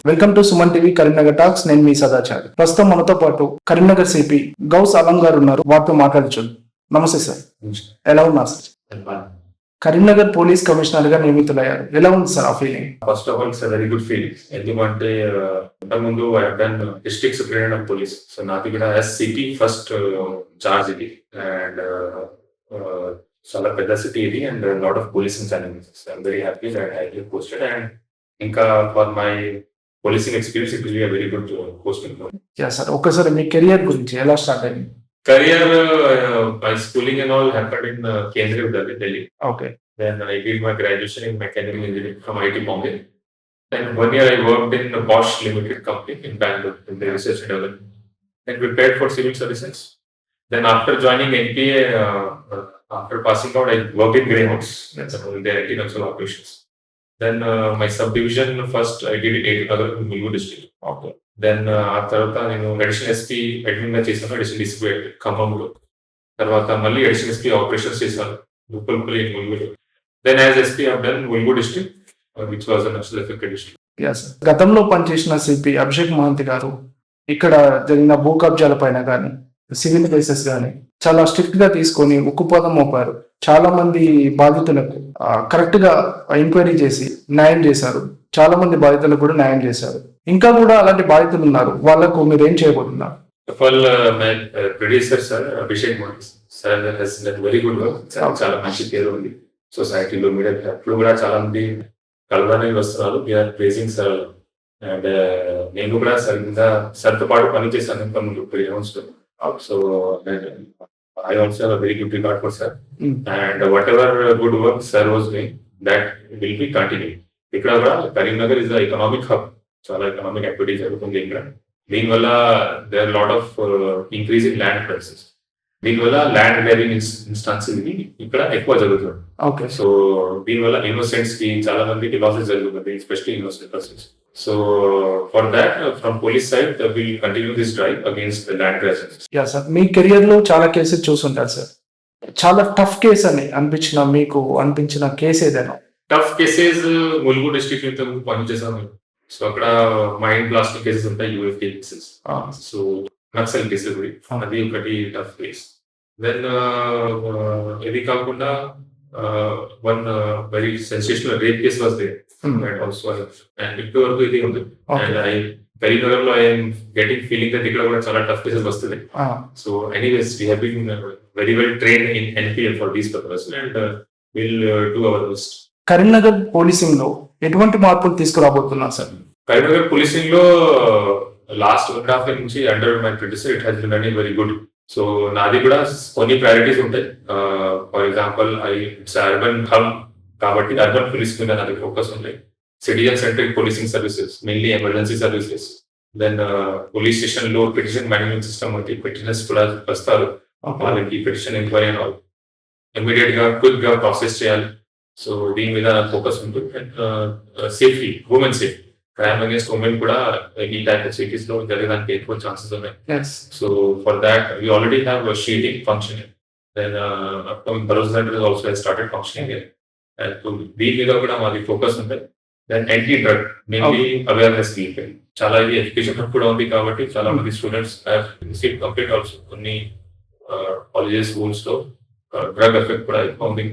Welcome to Suman TV Karimnagar talks. నేను మీ సదాచారి. ప్రస్తుతం మనతో పాటు కరీంనగర్ సిపి గౌస్ అలం గారు ఉన్నారు. వారితో మాట్లాడచ్చు. నమస్తే సార్, ఎలా ఉన్నారు సార్? కరీంనగర్ పోలీస్ కమిషనర్ గా నియమితులయ్యారు, ఎలా ఉంది సార్ ఆ feeling? First of all it's very good feeling. ఎందుకంటే ఇంతకుముందు I have done district superintendent of police. So నాకు కూడా ఎస్సిపి ఫస్ట్ చార్జ్ ఇది. అండ్ చాలా పెద్ద సిటీ ఇది and lot of policing challenges. I'm very happy that I get posted. And ఇంకా for my policing experience it will be very good posting. Yeah sir, ఒక్కసారి మీ career గురించి ఎలా start అయింది? Career, my schooling and all happened in Kendriya Vidyalaya, Delhi. Okay. Then I did my graduation in mechanical engineering from IIT Bombay. Then 1 year I worked in the Bosch Limited company in Bangalore in the research and development. Then prepared for civil services. Then after joining NPA, after passing out, I worked in Greyhounds, in the IT Council operations. Then my subdivision first I did it in Mulgu district. Okay. Then ఆ తర్వాత నేను additional SP admin గా చేశాను, additional district ఖమ్మంలో. తర్వాత మళ్ళీ additional SP operations చేశాను ముల్గులో. Then as SP of done Mulugu district which was Naxal affected district. గతంలో పనిచేసిన సిపి అభిషేక్ మహంతి గారు ఇక్కడ జరిగిన భూ కబ్జాల పైన కానీ సివిల్ కేసెస్ కానీ చాలా స్ట్రిక్ట్ గా తీసుకొని ఉక్కుపాదం మోపారు. చాలా మంది బాధితులకు కరెక్ట్ గా ఎంక్వైరీ చేసి న్యాయం చేశారు. చాలా మంది బాధితులకు కూడా న్యాయం చేశారు. ఇంకా కూడా అలాంటి బాధితులు ఉన్నారు, వాళ్ళకు మీరు ఏం చేయబోతున్నారు? Producer sir Abhishek Mahanti sir he's done very good work. చాలా మంచి పేరు ఉంది సొసైటీలో, మీడియా ఇప్పుడు కూడా చాలా మంది కలవడానికి వస్తున్నారు. We are praising sir. అండ్ నేను కూడా సార్ కింద సార్తో పాటు పనిచేశాను ఇంకా ముందు ప్రియన్స్. So I also have a very good regard for sir. And whatever good work sir was doing, that will be continued. ఇక్కడ కూడా Karimnagar is the economic hub. చాలా ఎకనామిక్ యాక్టివిటీ జరుగుతుంది ఇక్కడ. దీనివల్ల there lot of increase in land prices. దీనివల్ల land grabbing instances ఇది ఇక్కడ ఎక్కువ జరుగుతుంది. ఓకే. సో దీనివల్ల ఇన్నోసెంట్స్ కి చాలా మందికి లాసెస్ జరుగుతుంది, especially innocent persons. So for that from police side will continue this drive against the land grabbing. Yeah sir, me career లో చాలా కేసెస్ చూసుంటారు సార్. చాలా టఫ్ కేస్ అని మీకు అనిపించిన కేసు ఏదైనా? టఫ్ కేసెస్ ములుగు డిస్ట్రిక్ట్ ఇంత పనిచేసాము. సో అక్కడ మైండ్ బ్లాస్టింగ్ కేసెస్ ఉంటాయి, UFT cases. So Naxal cases అది ఒకటి టఫ్ కేస్. దెన్ ఇది కాకుండా one very sensational rape case was there also. And ఇప్పటి వరకు ఇది ఉంది. అండ్ కరీంనగర్ లో ఐఎమ్ గెటింగ్ ఫీలింగ్ దట్ ఇక్కడ కూడా చాలా టఫ్ కేసెస్ వస్తుంది. So anyways we have been very well trained in NPL for these purpose and will do our best. Karimnagar policing లో ఎటువంటి మార్పులు తీసుకురాబోతున్నారు సార్? కరీంనగర్ పోలీసింగ్ లో లాస్ట్ 1.5 years నుంచి under my producer it he's been running very good. So నాది కూడా కొన్ని priorities ఉంటాయి. For example it's urban hub కాబట్టి అర్బన్ పోలీస్ మీద నాది ఫోకస్ ఉంటాయి. Citizen centric policing services, mainly emergency services. Then police station లో పిటిషన్ మేనేజ్మెంట్ సిస్టమ్ ఉంది. పిటిషనర్స్ కూడా వస్తారు, వాళ్ళకి petition enquiry and all immediate గా క్విక్ గా ప్రాసెస్ చేయాలి. సో దీని మీద ఫోకస్ ఉంటుంది. Safety, women safety, crime against women కూడా ఈ టైప్ ఆఫ్ సిటీస్ లో జరగడానికి ఎక్కువ ఛాన్సెస్ ఉన్నాయి. So for that we already have sheeting functioning. Then upcoming Bharosa centre also he's started functioning. దీని మీద కూడా మాది ఫోకస్ ఉంటుంది. Then anti drug, mainly awareness campaign. చాలా ఇది ఎడ్యుకేషన్ కూడా ఉంది కాబట్టి చాలా మంది స్టూడెంట్స్ కంప్లీట్ ఆల్సో కొన్ని కాలేజెస్, స్కూల్స్ లో డ్రగ్ ఎఫెక్ట్ కూడా ఎక్కువ ఉంది.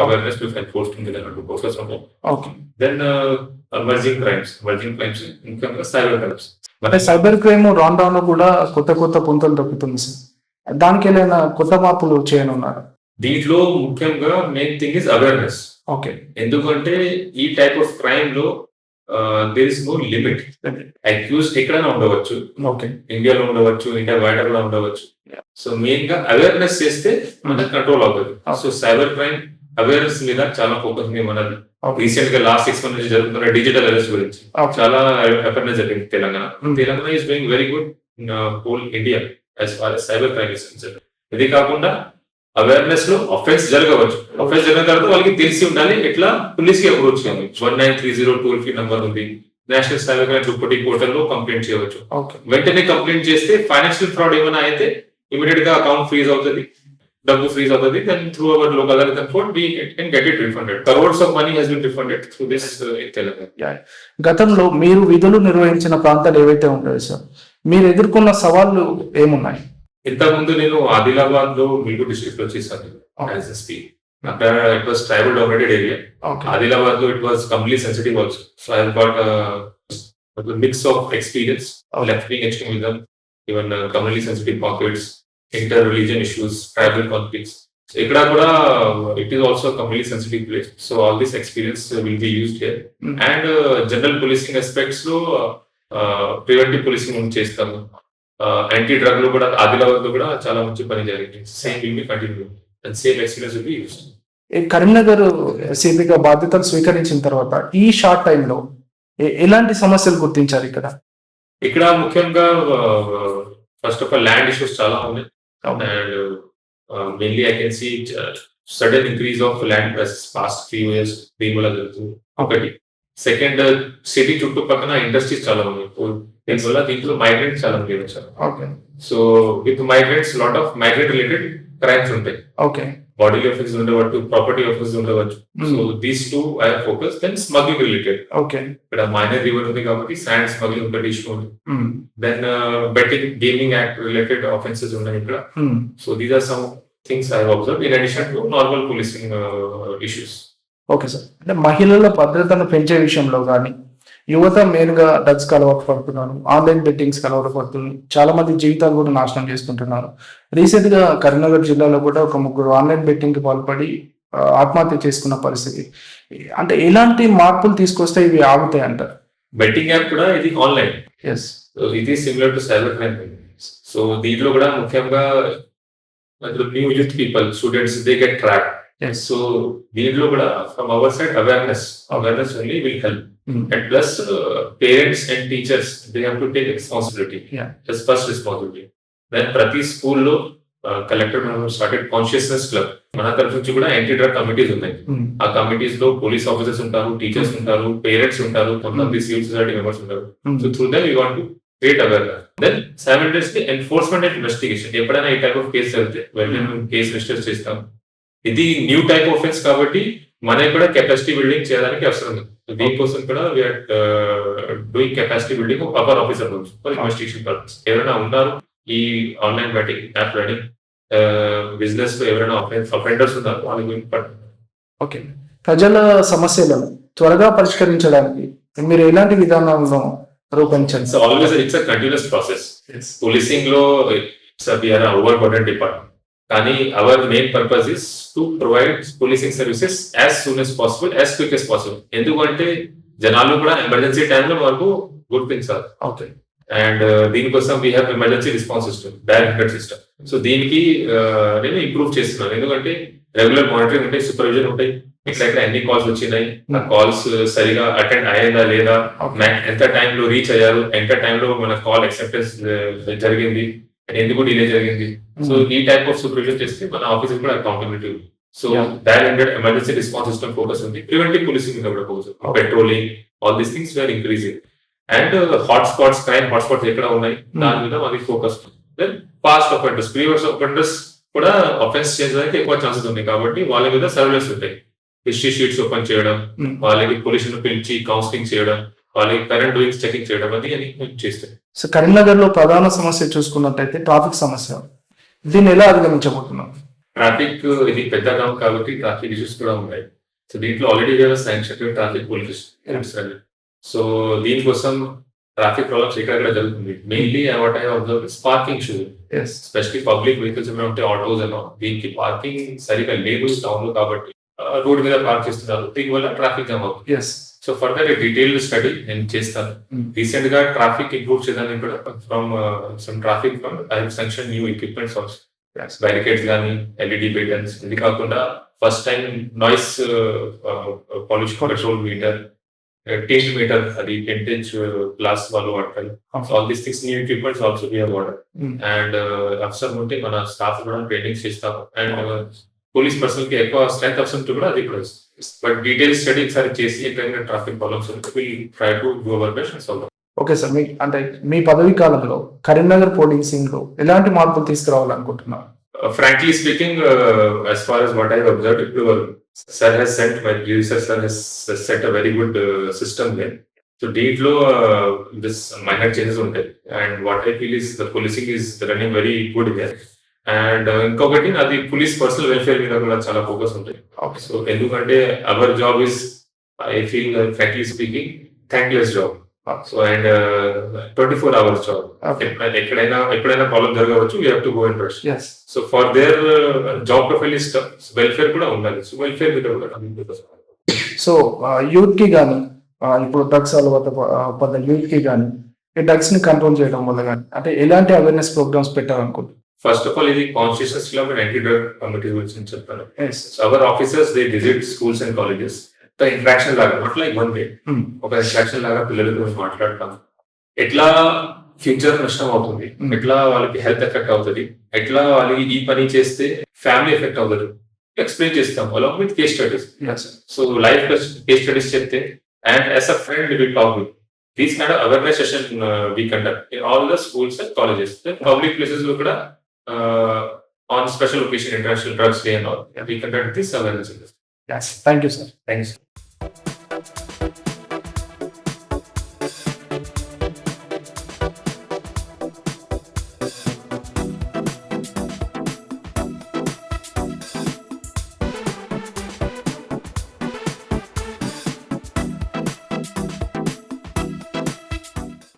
అవేర్నెస్ టు ఎన్ఫోర్స్మెంట్ మీద ఫోకస్ ఉంటాం. దెన్ ఎమర్జింగ్ క్రైమ్స్ ఇంకా సైబర్ క్రైమ్స్. అంటే సైబర్ క్రైమ్ రాను కూడా కొత్త పుంతలు దొక్కుతుంది సార్. దానికి ఏదైనా కొత్త మార్పులు చేయనున్నారు? దీంట్లో ముఖ్యంగా main thing is awareness. Okay. ఎందుకంటే ఈ టైప్ ఆఫ్ క్రైమ్ లో there is no limit. Accused ఎక్కడైనా ఉండవచ్చు, ఇండియాలో ఉండవచ్చు, ఇండియా బయట కూడా ఉండవచ్చు. సో మెయిన్ గా అవేర్నెస్ చేస్తే మనకి కంట్రోల్ అవుతుంది. సో సైబర్ క్రైమ్ అవేర్నెస్ మీద చాలా ఫోకస్ ఉంది మనది. రీసెంట్ గా లాస్ట్ 6 months నుంచి జరుగుతున్న డిజిటల్ అరెస్ట్ గురించి చాలా అవేర్నెస్ జరిగింది Telangana. Telangana is doing very good in whole India as far as cyber crime is concern. ఇది కాకుండా అవేర్నెస్ లో అఫెన్స్ జరగవచ్చు. అఫెన్స్ జరిగిన తర్వాత వాళ్ళకి తెలిసి ఉండాలి ఎట్లా పోలీస్ కి అప్రోచ్ చేయాలి. 1930 టోల్ ఫ్రీ నంబర్ ఉంది. National cyber crime reporting portal లో కంప్లైంట్ చేయవచ్చు. వెంటనే కంప్లైంట్ చేస్తే ఫైనాన్షియల్ ఫ్రాడ్ ఏమైనా అయితే ఇమీడియట్ గా అకౌంట్ ఫ్రీజ్ అవుతుంది. డబ్బు ఫ్రీజ్ అవుతుంది, then through our local adalat court we can get it refunded. Crores of money has been refunded through this in Telangana. Yeah. గతంలో మీరు విధులు నిర్వహించిన ప్రాంతాలు ఏవైతే ఉంటాయో సార్, మీరు ఎదుర్కొన్న సవాళ్ళు ఏమున్నాయి? ఇంతకుముందు నేను ఆదిలాబాద్ లో మిల్కు డిస్ట్రిక్ట్ లో చేశాను యాజ్ ఎస్పీ. అక్కడ it was tribal dominated area. Adilabad లో it was complete sensitive also. So I got mix of experience left wing extremism, even community sensitive pockets, inter religion issues, tribal conflicts. ఇక్కడ కూడా it is also community sensitive place. So all this experience will be used here. And general policing aspects లో preventive policing చేస్తాము. Anti drug లో కూడా ఆదిలాబాద్ లో కూడా చాలా మంచి పని జరిగింది. Same will be continue and same experience will be used. ఈ కరీంనగర్ సిపిగా బాధ్యతలు స్వీకరించిన తర్వాత ఈ షార్ట్ టైంలో ఎలాంటి సమస్యలు గుర్తించారు ఇక్కడ? ఇక్కడ ముఖ్యంగా first of all land issues చాలా ఉన్నాయి. And mainly I can see sudden increase of land prices past few years దీనివల్ల జరుగుతుంది ఒకటి. సెకండ్, సిటీ చుట్టుపక్కల ఇండస్ట్రీస్ చాలా ఉన్నాయి. దీనివల్ల దీంట్లో మైగ్రెంట్స్ చాలా మంది వచ్చారు. So with migrants lot of migrant related crimes ఉంటాయి. బాడీ ఆఫెన్స్ ఉండవచ్చు, ప్రాపర్టీ ఆఫెన్స్ ఉండవచ్చు. So these two I focus. Then smuggling related, ఇక్కడ మైనర్ రివర్ ఉంది కాబట్టి శాండ్ స్మగ్లింగ్ ఒకటి ఇష్యూ ఉంది. Then betting, gaming act related offences ఉన్నాయి ఇక్కడ. So these are some things I observe in addition to normal policing issues. Okay sir, అంటే మహిళల భద్రతను పెంచే విషయంలో కానీ యువత మెయిన్ గా డ్రగ్స్ కి అలవాటు పడుతున్నారు, ఆన్లైన్ బెట్టింగ్స్ కి అలవాటు పడుతుంది, చాలా మంది జీవితాలు కూడా నాశనం చేసుకుంటున్నారు. రీసెంట్ గా కరీంనగర్ జిల్లాలో కూడా ఒక ముగ్గురు ఆన్లైన్ బెట్టింగ్ కి పాల్పడి ఆత్మహత్య చేసుకున్న పరిస్థితి. అంటే ఎలాంటి మార్పులు తీసుకొస్తే ఇవి ఆగుతాయి అంటారు? బెట్టింగ్ యాప్ కూడా ఇది ఆన్లైన్, ఇది similar to cyber crime. So దీంట్లో కూడా ముఖ్యంగా new youth people, students, they get track. So దీంట్లో కూడా from our side awareness only will help. And plus, parents and teachers, they have to take responsibility. That's first responsibility. Then ప్రతి స్కూల్లో collector started consciousness club. మన తరఫు నుంచి కూడా anti drug committees ఉన్నాయి. ఆ కమిటీస్ లో పోలీస్ ఆఫీసర్స్ ఉంటారు, టీచర్స్ ఉంటారు, పేరెంట్స్ ఉంటారు, కొంతమంది సివిల్ సొసైటీ మెంబర్స్ ఉంటారు. So through them we want to create awareness. Then simultaneously enforcement and investigation. ఎప్పుడైనా ఈ టైప్ ఆఫ్ కేసు జరిగితే వెంటనే కేసు రిజిస్టర్ చేస్తాం. ఇది న్యూ టైప్ ఆఫెన్స్ కాబట్టి మనకి కూడా కెపాసిటీ బిల్డింగ్ చేయడానికి అవసరం ఉంది. దీనికోసం కూడా we are doing capacity building of our officer for investigation purpose. ఎవరైనా ఉన్నారు ఈ online betting app running business లో ఎవరైనా అఫెండర్స్ ఉన్నారు వాళ్ళకి. ఓకే, ప్రజల సమస్యలను త్వరగా పరిష్కరించడానికి మీరు ఎలాంటి విధానాలను రూపొందించాలి? So always it's a continuous process. Policing లో వీఆర్ ఓవర్ బర్డెన్ డిపార్ట్మెంట్, కానీ our main purpose is to provide policing services as soon as possible, as quick as possible. ఎందుకంటే జనాలు కూడా ఎమర్జెన్సీ టైంలో మనకు గుర్తించాలి. అండ్ దీనికోసం we have emergency response system, direct system. So దీనికి నేను ఇంప్రూవ్ చేస్తున్నాను. ఎందుకంటే రెగ్యులర్ మానిటరింగ్ ఉంటాయి, సూపర్విజన్ ఉంటాయి. ఇట్లా ఎన్ని కాల్స్ వచ్చినాయి, ఆ కాల్స్ సరిగా అటెండ్ అయ్యిందా లేదా, ఎంత టైంలో రీచ్ అయ్యారు, ఎంత టైంలో మన కాల్ యాక్సెప్టెన్స్ జరిగింది, ఎందుకు డిలే జరిగింది. సో ఈ టైప్ ఆఫ్ సూపర్విజన్ చేస్తే మన ఆఫీస్ కూడా accountability. So direct emergency response system focus ఉంది, ప్రివెంటివ్ పోలీసింగ్ మీద కూడా ఫోకస్ ఉంది, patrolling, all these things we are increasing. And hot spots, crime hot spots ఎక్కడ ఉన్నాయి దాని మీద మనకి focus. Then past offenders, previous offenders కూడా అఫెన్స్ చేయడానికి ఎక్కువ ఛాన్సెస్ ఉన్నాయి కాబట్టి వాళ్ళ మీద సర్వేలెన్స్ ఉంటాయి. హిస్టరీ షీట్స్ ఓపెన్ చేయడం, వాళ్ళకి పోలీసులు పిలిచి కౌన్సిలింగ్ చేయడం, వాళ్ళకి కరెంట్ డూయింగ్స్ చెకింగ్ చేయడం అది చేస్తాయి. సో కరీంనగర్ లో ప్రధాన సమస్య చూసుకున్నట్టయితే ట్రాఫిక్ సమస్య, దీన్ని ఎలా అధిగమించబోతున్నాం? ట్రాఫిక్ ఇది పెద్ద గ్రామం కాబట్టి ట్రాఫిక్ ఇష్యూస్ కూడా ఉన్నాయి. సో దీంట్లో already sanction traffic police. So దీనికోసం ట్రాఫిక్ ప్రాబ్లమ్స్ ఇక్కడ జరుగుతుంది. Mainly what I observe is parking issue, especially public vehicles ఏమైనా ఉంటే ఆటోస్ ఏమో, దీనికి పార్కింగ్ సరిగా లేదు టౌన్ లో కాబట్టి రోడ్ మీద పార్క్ చేస్తున్నారు, దీనివల్ల ట్రాఫిక్ జామ్ అవుతుంది. సో ఫర్దర్ డీటెయిల్డ్ స్టడీ నేను చేస్తాను. రీసెంట్ గా ట్రాఫిక్ ఇంప్రూవ్ చేయడానికి కూడా from some traffic from I have sanction new equipments also, barricades కానీ, ఎల్ఈడి బేటన్స్. ఇది కాకుండా first time noise pollution control meter, tint meter, అది 10-inch గ్లాస్ వాళ్ళు వాడతారు. All these things new equipments also we have water. And అవసరం ఉంటే మన staff కూడా ట్రైనింగ్ చేస్తాము. అండ్ పోలీస్ పర్సనల్ కి ఎక్కువ స్ట్రెంత్ అవసరం కూడా అది కూడా. బట్ డీటెయిల్ స్టడీ ఒకసారి చేసి ఎక్కడైనా ట్రాఫిక్ ప్రాబ్లమ్స్ ఉంటే will try to do our best and solve. Okay sir, మీ పదవి కాలంలో కరీంనగర్ పోలీసింగ్ లో ఎలాంటి మార్పులు తీసుకురావాలనుకుంటున్నారు? frankly speaking, as far as what I've observed, sir has sent, my research sir has set a very good system there. So దీంట్లో this minor changes ఉంటాయి, and what I feel is the policing is running very good here. And ఇంకొకటి నాది police personnel welfare మీద కూడా చాలా focus ఉంటుంది. So ఎందుకంటే our job is, I feel frankly speaking, thankless job. So and 24 hours job. ఎక్కడైనా problem జరగవచ్చు, you have to go and rush. So for their job profile is welfare కూడా ఉండాలి. So welfare మీద కూడా. So youth కి కానీ ఇప్పుడు drugs అలవాటు పడ్డ యూత్ కి కానీ ఈ డ్రగ్స్ ని కంట్రోల్ చేయడం వల్ల కానీ అంటే ఎలాంటి అవేర్నెస్ ప్రోగ్రామ్స్ పెట్టాలనుకుంటున్నారు? ఫస్ట్ ఆఫ్ ఆల్ ఇది కాన్స్టిట్యూషన్స్ లో యాంటీ డ్రగ్ కమిటీ గురించి చెప్తాను. Our officers they visit schools and colleges. Interaction లాగా, నాట్ లైక్ వన్ డే, ఒక ఇంట్రాక్షన్ లాగా పిల్లలతో మాట్లాడతాం. ఎట్లా ఫ్యూచర్ నష్టం అవుతుంది, ఎట్లా వాళ్ళకి హెల్త్ ఎఫెక్ట్ అవుతుంది, ఎట్లా వాళ్ళకి ఈ పని చేస్తే ఫ్యామిలీ ఎఫెక్ట్ అవుతుంది ఎక్స్ప్లెయిన్ చేస్తాం along with case studies. So life case studies చెప్తే, and as a friend we talk with these kind of awareness session we conduct in all the schools and colleges. Public places లో కూడా on special occasion, International Drugs Day and all, we conduct this awareness. Yes, thank you, sir. Thanks.